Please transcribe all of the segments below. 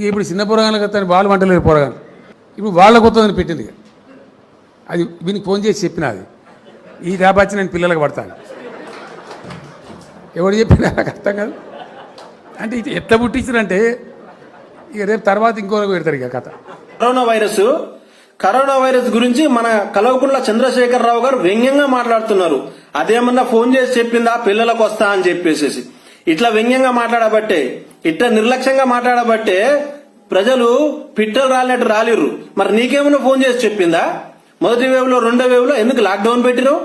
ఇప్పుడు చిన్న పోరగాళ్ళకి వస్తాను వాళ్ళు వంటలేదు పోరగాను ఇప్పుడు వాళ్ళకు వస్తుందని పెట్టింది అది వీనికి ఫోన్ చేసి చెప్పిన అది ఈ ర్యాబ్ వచ్చి నేను పిల్లలకు పడతాను ఎవరు చెప్పినా నాకు అర్థం కాదు అంటే ఇది ఎట్లా పుట్టించారంటే ఇక రేపు తర్వాత ఇంకో పెడతారు ఇక కథ. కరోనా వైరస్ గురించి మన కల్వకుంట్ల చంద్రశేఖరరావు గారు వ్యంగ్యంగా మాట్లాడుతున్నారు. అదేమన్నా ఫోన్ చేసి చెప్పిందా పిల్లలకు వస్తా అని చెప్పేసి ఇట్లా వ్యంగ్యంగా మాట్లాడబట్టే ఇట్లా నిర్లక్ష్యంగా మాట్లాడబట్టే ప్రజలు పిట్టలు రాలినట్టు రాలిరు. మరి నీకేమన్నా ఫోన్ చేసి చెప్పిందా? మొదటి వేవ్ లో రెండో వేవ్ లో ఎందుకు లాక్డౌన్ పెట్టినావు?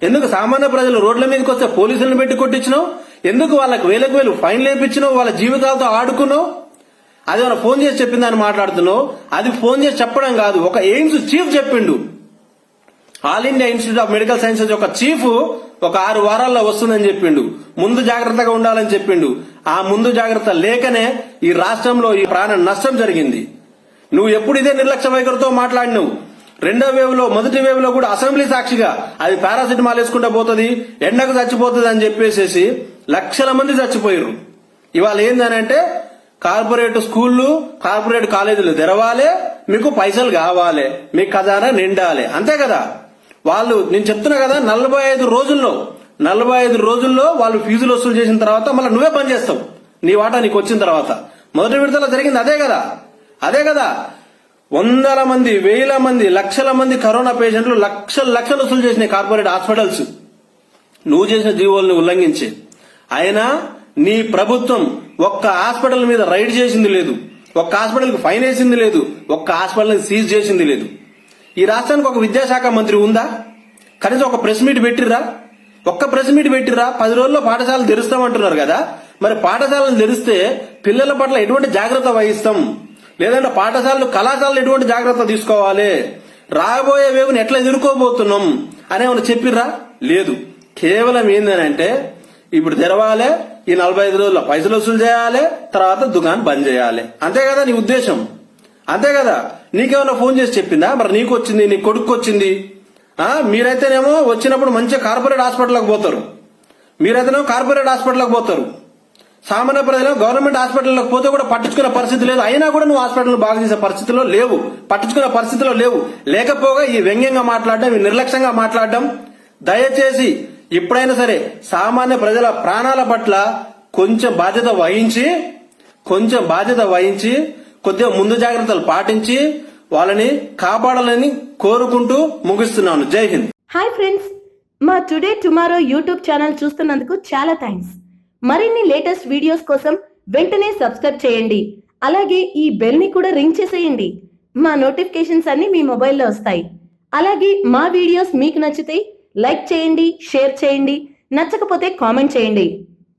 ఎందుకు సామాన్య ప్రజలు రోడ్ల మీదకి వస్తే పోలీసులను పెట్టి కొట్టించినావు? ఎందుకు వాళ్ళకి వేలకు వేలు ఫైన్లు వేయించినావు? వాళ్ళ జీవితాలతో ఆడుకున్నావు? అదేమన్నా ఫోన్ చేసి చెప్పిందని మాట్లాడుతున్నావు. అది ఫోన్ చేసి చెప్పడం కాదు, ఒక ఎయిమ్స్ చీఫ్ చెప్పిండు. All India institute of medical sciences ఒక చీఫ్ ఒక 6 వారాల్లో వస్తుందని చెప్పిండు. ముందు జాగ్రత్తగా ఉండాలని చెప్పిండు. ఆ ముందు జాగ్రత్త లేకనే ఈ రాష్ట్రంలో ఈ ప్రాణ నష్టం జరిగింది. నువ్వు ఎప్పుడు ఇదే నిర్లక్ష్య వైఖరితో మాట్లాడినావు. రెండో వేవ్ లో మొదటి వేవ్ లో కూడా అసెంబ్లీ సాక్షిగా అది పారాసిటమాల్ వేసుకుంటా పోతుంది, ఎండకు చచ్చిపోతుంది అని చెప్పేసి లక్షల మంది చచ్చిపోయారు. ఇవాళ ఏందనంటే కార్పొరేట్ స్కూళ్లు కార్పొరేట్ కాలేజీలు తెరవాలి, మీకు పైసలు కావాలి, మీకు ఖజానా నిండాలి, అంతే కదా. వాళ్ళు నేను చెప్తున్నా కదా 45 రోజుల్లో వాళ్ళు ఫీజులు వసూలు చేసిన తర్వాత మళ్ళీ నువ్వే పని చేస్తావు. నీ వాటా నీకు వచ్చిన తర్వాత మొదటి విడతలో జరిగింది అదే కదా. వందల మంది, వేల మంది, లక్షల మంది కరోనా పేషెంట్లు లక్షలు వసూలు చేసిన కార్పొరేట్ హాస్పిటల్స్ నువ్వు చేసిన జీవోల్ని ఉల్లంఘించి. అయినా నీ ప్రభుత్వం ఒక్క హాస్పిటల్ మీద రైడ్ చేసింది లేదు, ఒక్క హాస్పిటల్ కి ఫైన్ వేసింది లేదు, ఒక్క హాస్పిటల్ సీజ్ చేసింది లేదు. ఈ రాష్ట్రానికి ఒక విద్యాశాఖ మంత్రి ఉందా? కనీసం ఒక ప్రెస్ మీట్ పెట్టిర్రా? ఒక్క ప్రెస్ మీట్ పెట్టిర్రా? 10 రోజుల్లో పాఠశాలలు తెరుస్తామంటున్నారు కదా. మరి పాఠశాలను తెరిస్తే పిల్లల పట్ల ఎటువంటి జాగ్రత్త వహిస్తాం? లేదంటే పాఠశాలలు కళాశాలలు ఎటువంటి జాగ్రత్త తీసుకోవాలి? రాబోయే వేవుని ఎట్లా ఎదుర్కోబోతున్నాం అనేమన్నా చెప్పిర్రా? లేదు. కేవలం ఏందనంటే ఇప్పుడు తెరవాలి, ఈ 45 రోజుల్లో పైసలు వసూలు చేయాలి, తర్వాత దుకాణం బంద్ చేయాలి, అంతే కదా నీ ఉద్దేశం? అంతే కదా. నీకేమైనా ఫోన్ చేసి చెప్పిందా? మరి నీకు వచ్చింది, నీ కొడుకు వచ్చింది. మీరైతేనేమో వచ్చినప్పుడు మంచిగా కార్పొరేట్ హాస్పిటల్కి పోతారు. సామాన్య ప్రజలు గవర్నమెంట్ హాస్పిటల్లోకి పోతే కూడా పట్టించుకునే పరిస్థితి లేదు. అయినా కూడా నువ్వు హాస్పిటల్ బాగా చేసే పరిస్థితిలో లేవు, పట్టించుకునే పరిస్థితిలో లేవు. లేకపోగా ఈ వ్యంగ్యంగా మాట్లాడడం, ఈ నిర్లక్ష్యంగా మాట్లాడడం. దయచేసి ఇప్పుడైనా సరే సామాన్య ప్రజల ప్రాణాల పట్ల కొంచెం బాధ్యత వహించి కొద్దిగా ముందు జాగ్రత్తలు పాటించి వాళ్ళని కాపాడాలని కోరుకుంటూ ముగిస్తున్నాను. జై హింద్. హాయ్ ఫ్రెండ్స్, మా టుడే టుమారో యూట్యూబ్ ఛానల్ చూస్తున్నందుకు చాలా థ్యాంక్స్. మరిన్ని లేటెస్ట్ వీడియోస్ కోసం వెంటనే సబ్స్క్రైబ్ చేయండి. అలాగే ఈ బెల్ ని కూడా రింగ్ చేసేయండి. మా నోటిఫికేషన్స్ అన్ని మీ మొబైల్లో వస్తాయి. అలాగే మా వీడియోస్ మీకు నచ్చితే లైక్ చేయండి, షేర్ చేయండి, నచ్చకపోతే కామెంట్ చేయండి.